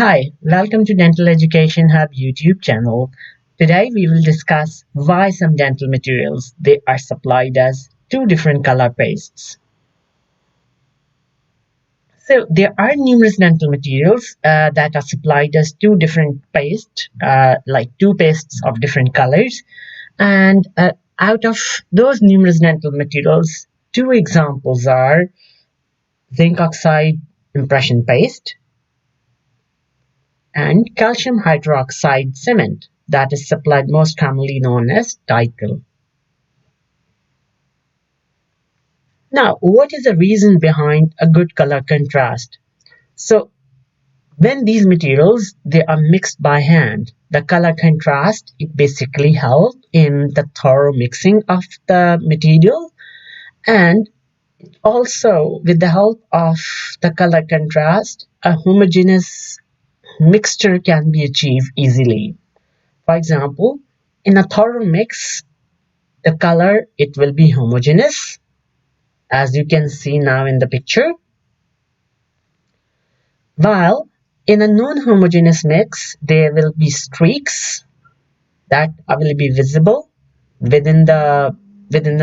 Hi, welcome to Dental Education Hub YouTube channel. Today we will discuss why some dental materials they are supplied as two different color pastes. So there are numerous dental materials that are supplied as two different pastes, like two pastes of different colors. And out of those numerous dental materials, two examples are zinc oxide impression paste and calcium hydroxide cement that is supplied most commonly known as Tycal. Now, what is the reason behind a good color contrast? So, when these materials they are mixed by hand, the color contrast it basically helps in the thorough mixing of the material, and also with the help of the color contrast, a homogeneous mixture can be achieved easily. For example, in a thorough mix, the color it will be homogeneous as you can see now in the picture, while in a non-homogeneous mix there will be streaks that will be visible within the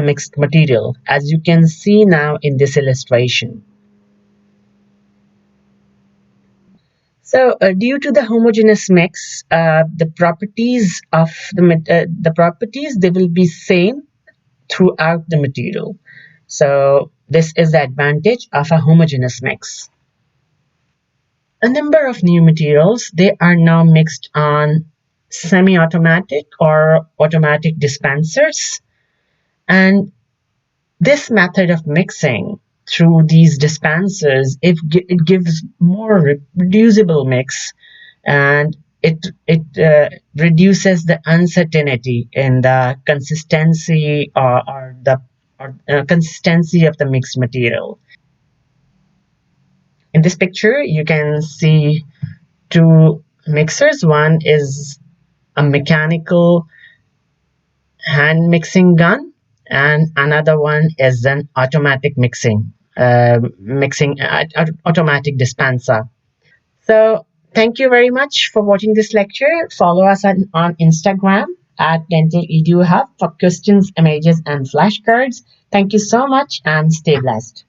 mixed material as you can see now in this illustration. So due to the homogeneous mix, the properties of the properties they will be same throughout the material. So this is the advantage of a homogeneous mix. A number of new materials they are now mixed on semi-automatic or automatic dispensers, and this method of mixing through these dispensers it gives more reducible mix, and it reduces the uncertainty in the consistency or consistency of the mixed material. In this picture, you can see two mixers. One is a mechanical hand mixing gun, and another one is an automatic automatic dispenser. So thank you very much for watching this lecture. Follow us on Instagram at Dental Edu Hub for questions, images, and flashcards. Thank you so much and stay blessed.